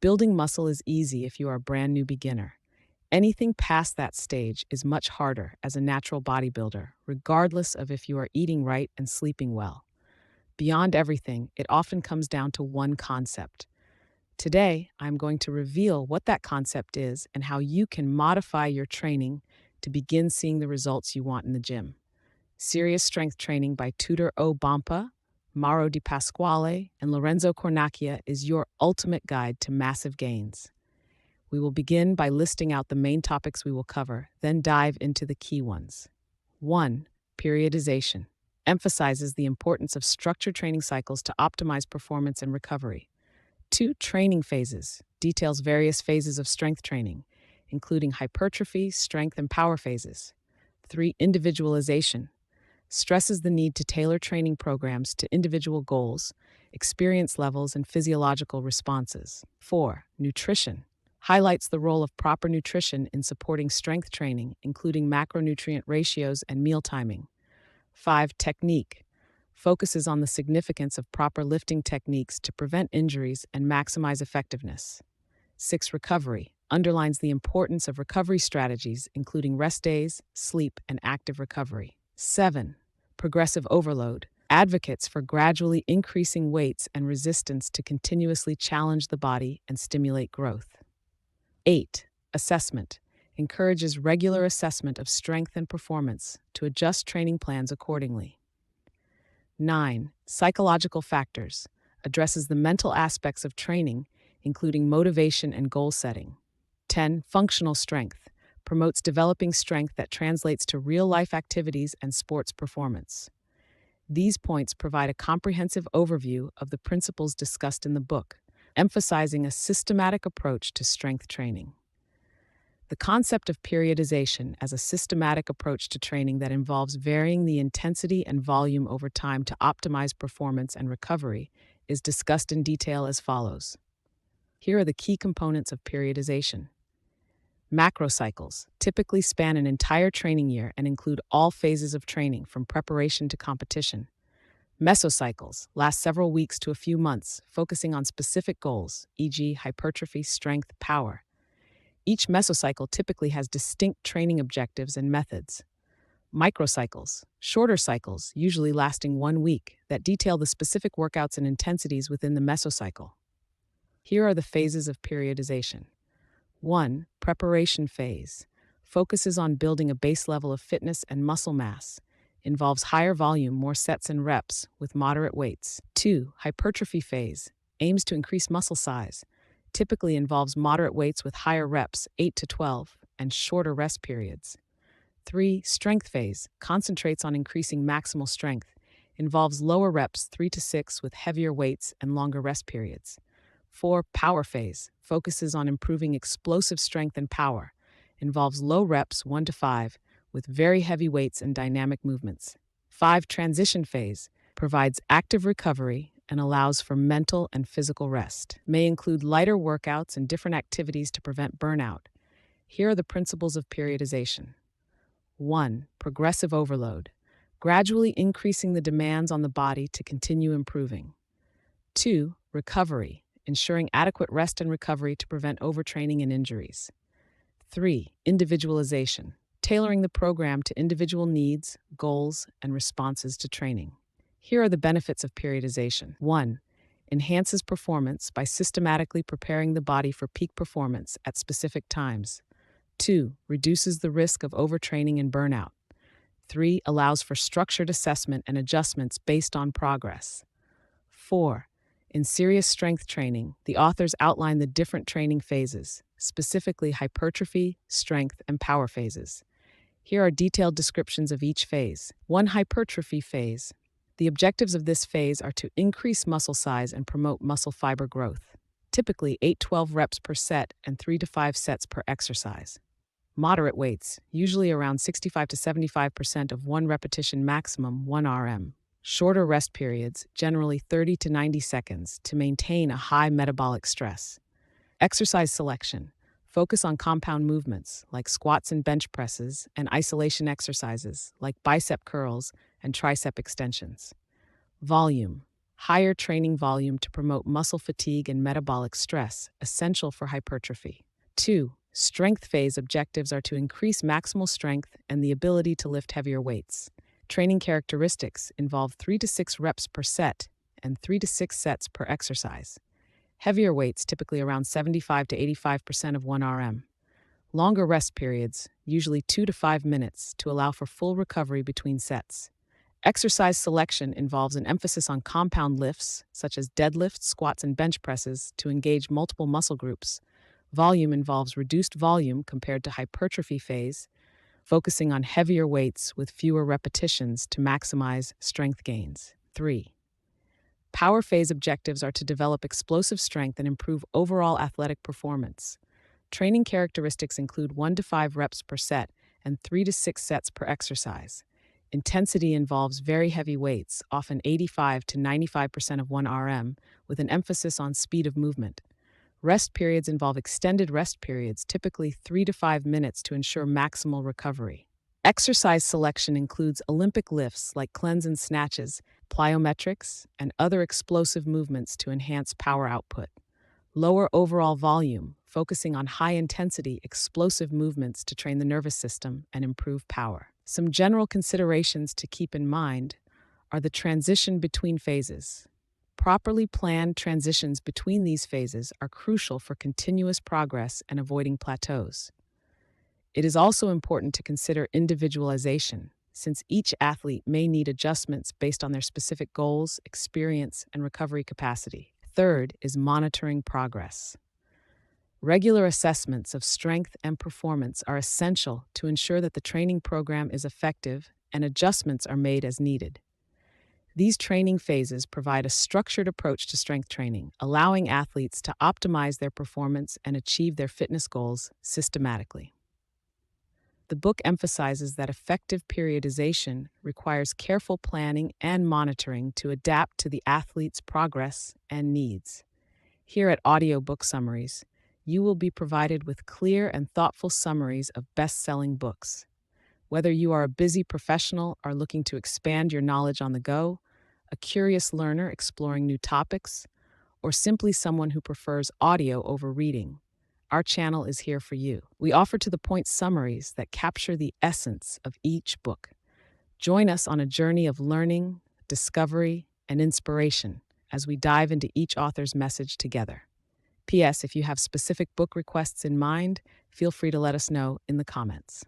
Building muscle is easy if you are a brand new beginner. Anything past that stage is much harder as a natural bodybuilder, regardless of if you are eating right and sleeping well. Beyond everything, it often comes down to one concept. Today, I'm going to reveal what that concept is and how you can modify your training to begin seeing the results you want in the gym. Serious Strength Training by Tudor O, Bompa, Mauro Di Pasquale, and Lorenzo Cornacchia is your ultimate guide to massive gains. We will begin by listing out the main topics we will cover, then dive into the key ones. 1. Periodization emphasizes the importance of structured training cycles to optimize performance and recovery. 2. Training phases details various phases of strength training, including hypertrophy, strength, and power phases. 3. Individualization stresses the need to tailor training programs to individual goals, experience levels, and physiological responses. 4. Nutrition highlights the role of proper nutrition in supporting strength training, including macronutrient ratios and meal timing. 5. Technique focuses on the significance of proper lifting techniques to prevent injuries and maximize effectiveness. 6. Recovery underlines the importance of recovery strategies, including rest days, sleep, and active recovery. 7. Progressive overload advocates for gradually increasing weights and resistance to continuously challenge the body and stimulate growth. 8. Assessment encourages regular assessment of strength and performance to adjust training plans accordingly. 9. Psychological factors addresses the mental aspects of training, including motivation and goal setting. 10. Functional strength promotes developing strength that translates to real-life activities and sports performance. These points provide a comprehensive overview of the principles discussed in the book, emphasizing a systematic approach to strength training. The concept of periodization as a systematic approach to training that involves varying the intensity and volume over time to optimize performance and recovery is discussed in detail as follows. Here are the key components of periodization. Macrocycles typically span an entire training year and include all phases of training from preparation to competition. Mesocycles last several weeks to a few months, focusing on specific goals, e.g., hypertrophy, strength, power. Each mesocycle typically has distinct training objectives and methods. Microcycles, shorter cycles, usually lasting 1 week, that detail the specific workouts and intensities within the mesocycle. Here are the phases of periodization. 1. Preparation phase focuses on building a base level of fitness and muscle mass. Involves higher volume, more sets and reps, with moderate weights. 2. Hypertrophy phase aims to increase muscle size. Typically involves moderate weights with higher reps, 8 to 12, and shorter rest periods. 3. Strength phase concentrates on increasing maximal strength. Involves lower reps, 3 to 6, with heavier weights and longer rest periods. 4. Power phase focuses on improving explosive strength and power. Involves low reps, 1 to 5, with very heavy weights and dynamic movements. 5. Transition phase provides active recovery and allows for mental and physical rest. May include lighter workouts and different activities to prevent burnout. Here are the principles of periodization. 1. Progressive overload, gradually increasing the demands on the body to continue improving. 2. Recovery, ensuring adequate rest and recovery to prevent overtraining and injuries. 3. Individualization, tailoring the program to individual needs, goals, and responses to training. Here are the benefits of periodization. 1. Enhances performance by systematically preparing the body for peak performance at specific times. 2. Reduces the risk of overtraining and burnout. 3. Allows for structured assessment and adjustments based on progress. 4. In Serious Strength Training, the authors outline the different training phases, specifically hypertrophy, strength, and power phases. Here are detailed descriptions of each phase. 1. Hypertrophy phase. The objectives of this phase are to increase muscle size and promote muscle fiber growth. Typically 8-12 reps per set and 3 to 5 sets per exercise. Moderate weights, usually around 65 to 75% of 1 repetition maximum, 1 RM. Shorter rest periods, generally 30 to 90 seconds, to maintain a high metabolic stress. Exercise selection. Focus on compound movements like squats and bench presses, and isolation exercises like bicep curls and tricep extensions. Volume. higher training volume to promote muscle fatigue and metabolic stress, essential for hypertrophy. 2. Strength phase objectives are to increase maximal strength and the ability to lift heavier weights. Training characteristics involve 3 to 6 reps per set and 3 to 6 sets per exercise. Heavier weights, typically around 75 to 85% of 1 RM. Longer rest periods, usually 2 to 5 minutes, to allow for full recovery between sets. Exercise selection involves an emphasis on compound lifts, such as deadlifts, squats, and bench presses, to engage multiple muscle groups. Volume involves reduced volume compared to hypertrophy phase, focusing on heavier weights with fewer repetitions to maximize strength gains. 3. Power phase objectives are to develop explosive strength and improve overall athletic performance. Training characteristics include 1 to 5 reps per set and 3 to 6 sets per exercise. Intensity involves very heavy weights, often 85 to 95% of 1 RM, with an emphasis on speed of movement. Rest periods involve extended rest periods, typically 3 to 5 minutes, to ensure maximal recovery. Exercise selection includes Olympic lifts like cleans and snatches, plyometrics, and other explosive movements to enhance power output. Lower overall volume, focusing on high-intensity, explosive movements to train the nervous system and improve power. Some general considerations to keep in mind are the transition between phases. Properly planned transitions between these phases are crucial for continuous progress and avoiding plateaus. It is also important to consider individualization, since each athlete may need adjustments based on their specific goals, experience, and recovery capacity. Third is monitoring progress. Regular assessments of strength and performance are essential to ensure that the training program is effective and adjustments are made as needed. These training phases provide a structured approach to strength training, allowing athletes to optimize their performance and achieve their fitness goals systematically. The book emphasizes that effective periodization requires careful planning and monitoring to adapt to the athlete's progress and needs. Here at Audiobook Summaries, you will be provided with clear and thoughtful summaries of best-selling books. Whether you are a busy professional or looking to expand your knowledge on the go, a curious learner exploring new topics, or simply someone who prefers audio over reading, our channel is here for you. We offer to-the-point summaries that capture the essence of each book. Join us on a journey of learning, discovery, and inspiration as we dive into each author's message together. P.S. If you have specific book requests in mind, feel free to let us know in the comments.